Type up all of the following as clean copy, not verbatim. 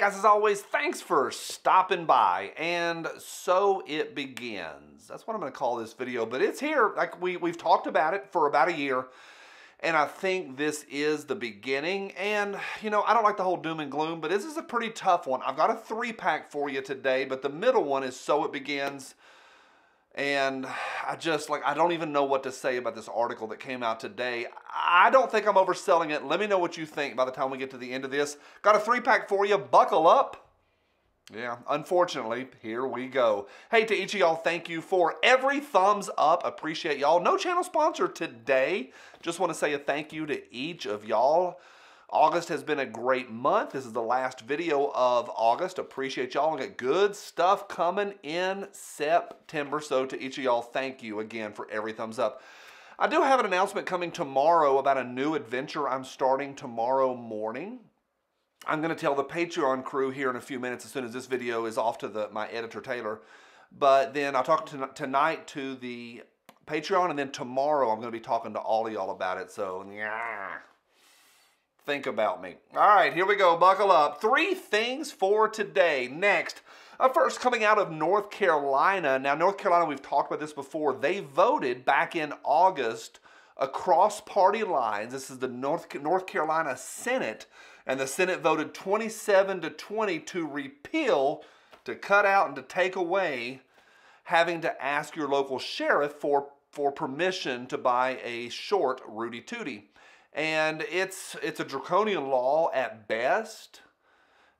guys, as always, thanks for stopping by. And so it begins. That's what I'm going to call this video, but it's here. Like we've talked about it for about a year, and I think this is the beginning. And, you know, I don't like the whole doom and gloom, but this is a pretty tough one. I've got a 3-pack for you today, but the middle one is So It Begins. And I don't even know what to say about this article that came out today. I don't think I'm overselling it. Let me know what you think by the time we get to the end of this. Got a 3-pack for you. Buckle up. Yeah, unfortunately, here we go. Hey, to each of y'all, thank you for every thumbs up. Appreciate y'all. No channel sponsor today. Just want to say a thank you to each of y'all. August has been a great month. This is the last video of August. Appreciate y'all. We got good stuff coming in September. So to each of y'all, thank you again for every thumbs up. I do have an announcement coming tomorrow about a new adventure I'm starting tomorrow morning. I'm going to tell the Patreon crew here in a few minutes as soon as this video is off to my editor, Taylor. But then I'll talk tonight to the Patreon, and then tomorrow I'm going to be talking to all of y'all about it. So, yeah. Think about me. All right, here we go. Buckle up. 3 things for today. Next, first coming out of North Carolina. Now, North Carolina, we've talked about this before. They voted back in August across party lines. This is the North Carolina Senate, and the Senate voted 27-20 to repeal, to cut out, and to take away having to ask your local sheriff for permission to buy a short Rudy Tooty. And it's a draconian law at best.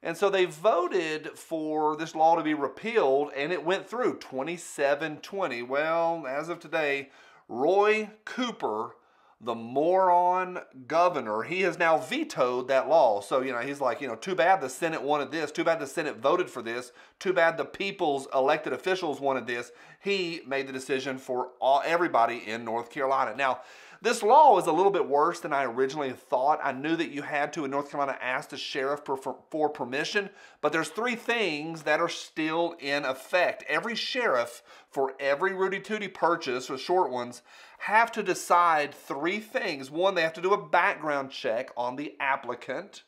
And so they voted for this law to be repealed, and it went through 27-20. Well, as of today, Roy Cooper, the moron governor, he has now vetoed that law. So, you know, he's like, you know, too bad the Senate wanted this. Too bad the Senate voted for this. Too bad the people's elected officials wanted this. He made the decision for everybody in North Carolina. Now, this law is a little bit worse than I originally thought. I knew that you had to, in North Carolina, ask the sheriff for permission, but there's 3 things that are still in effect. Every sheriff, for every Rudy Tooty purchase, or short ones, have to decide 3 things. 1, they have to do a background check on the applicant,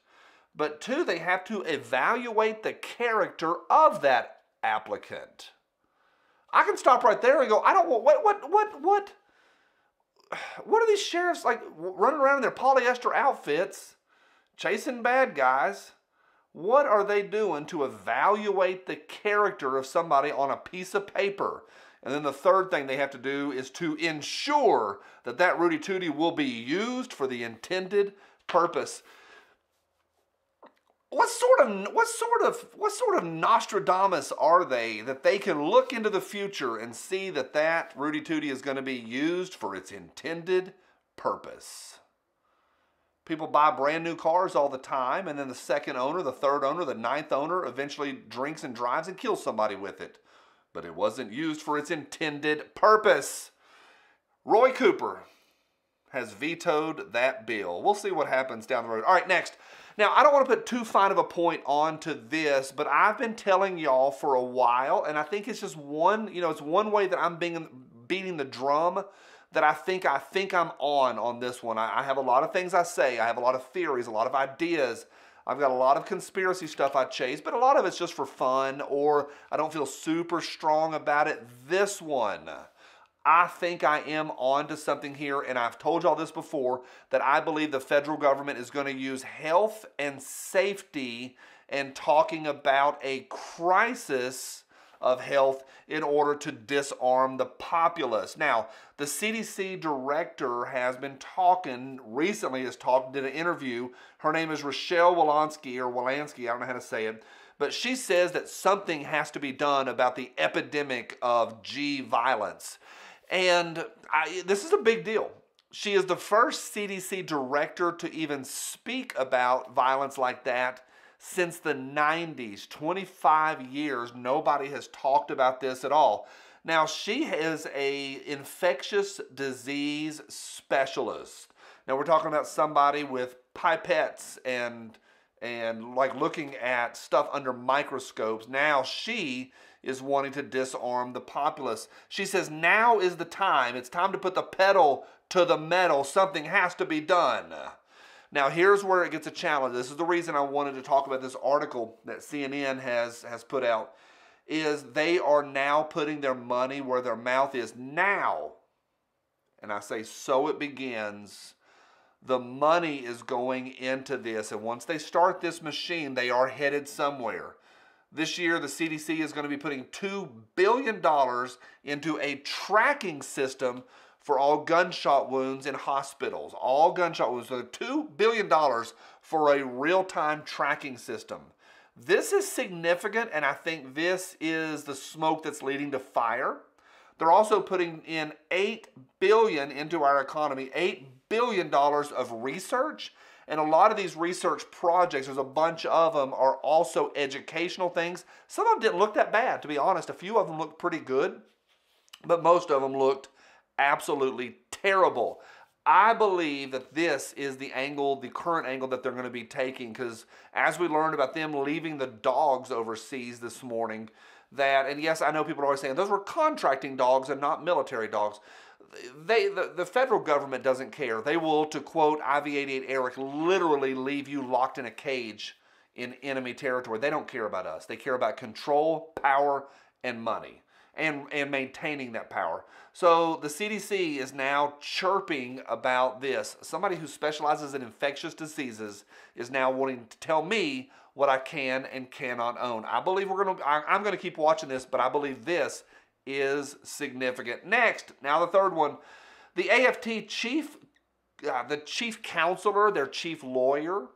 but 2, they have to evaluate the character of that applicant. I can stop right there and go, I don't want, what are these sheriffs like running around in their polyester outfits, chasing bad guys? What are they doing to evaluate the character of somebody on a piece of paper? And then the 3rd thing they have to do is to ensure that that Rudy Tooty will be used for the intended purpose. What sort of Nostradamus are they that they can look into the future and see that that Rudy Tooty is going to be used for its intended purpose? People buy brand new cars all the time, and then the 2nd owner, the 3rd owner, the 9th owner eventually drinks and drives and kills somebody with it. But it wasn't used for its intended purpose. Roy Cooper has vetoed that bill. We'll see what happens down the road. All right, next. Now, I don't want to put too fine of a point onto this, but I've been telling y'all for a while, and I think it's just one, you know, it's one way that I'm beating the drum that I think I'm on this one. I have a lot of things I say. I have a lot of theories, a lot of ideas. I've got a lot of conspiracy stuff I chase, but a lot of it's just for fun, or I don't feel super strong about it. This one, I think I am on to something here, and I've told y'all this before, that I believe the federal government is going to use health and safety and talking about a crisis of health in order to disarm the populace. Now, the CDC director has been talking, recently did an interview. Her name is Rochelle Walensky, I don't know how to say it. But she says that something has to be done about the epidemic of G violence. And this is a big deal. She is the first CDC director to even speak about violence like that since the 90s. 25 years, nobody has talked about this at all. Now, she is an infectious disease specialist. Now, we're talking about somebody with pipettes and like looking at stuff under microscopes. Now she is wanting to disarm the populace. She says now is the time. It's time to put the pedal to the metal. Something has to be done. Now, here's where it gets a challenge. This is the reason I wanted to talk about this article that CNN has put out, is they are now putting their money where their mouth is now. And I say, so it begins. The money is going into this. And once they start this machine, they are headed somewhere. This year, the CDC is going to be putting $2 billion into a tracking system for all gunshot wounds in hospitals. All gunshot wounds. So $2 billion for a real-time tracking system. This is significant, and I think this is the smoke that's leading to fire. They're also putting in $8 billion into our economy, $8 billion of research. And a lot of these research projects, there's a bunch of them, are also educational things. Some of them didn't look that bad, to be honest. A few of them looked pretty good, but most of them looked absolutely terrible. I believe that this is the angle, the current angle that they're going to be taking, because as we learned about them leaving the dogs overseas this morning, that, and yes, I know people are always saying those were contracting dogs and not military dogs. The federal government doesn't care. They will, to quote IV-88 Eric, literally leave you locked in a cage in enemy territory. They don't care about us. They care about control, power, and money, and maintaining that power. So the CDC is now chirping about this. Somebody who specializes in infectious diseases is now wanting to tell me what I can and cannot own. I believe I'm going to keep watching this, but I believe this is significant. Next, now the third one, the AFT chief, the chief counselor, their chief lawyer,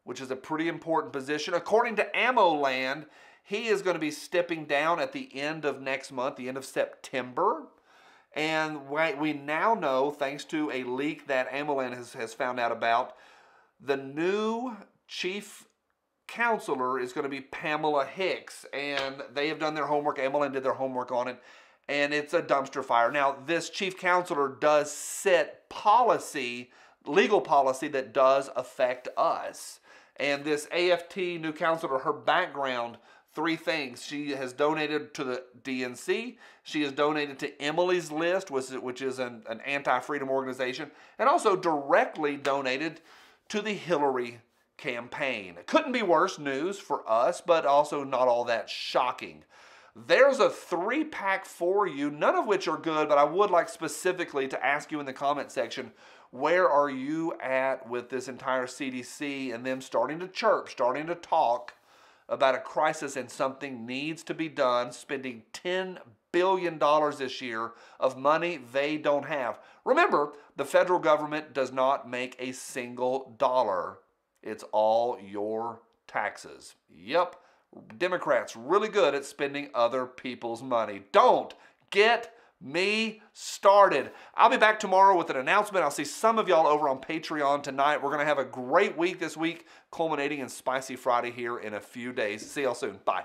which is a pretty important position. According to AmmoLand, he is going to be stepping down at the end of next month, the end of September. And we now know, thanks to a leak that AmmoLand has found out about, the new chief counselor is going to be Pamela Hicks, and they have done their homework. AmmoLand did their homework on it, and it's a dumpster fire. Now, this chief counselor does set policy, legal policy that does affect us. And this AFT new counselor, her background, 3 things. She has donated to the DNC. She has donated to Emily's List, which is an anti-freedom organization, and also directly donated to the Hillary campaign. It couldn't be worse news for us, but also not all that shocking. There's a 3-pack for you, none of which are good, but I would like specifically to ask you in the comment section, where are you at with this entire CDC and them starting to chirp, starting to talk about a crisis and something needs to be done, spending $10 billion this year of money they don't have. Remember, the federal government does not make a single dollar. It's all your taxes. Yep, Democrats really good at spending other people's money. Don't get me started. I'll be back tomorrow with an announcement. I'll see some of y'all over on Patreon tonight. We're going to have a great week this week, culminating in Spicy Friday here in a few days. See y'all soon. Bye.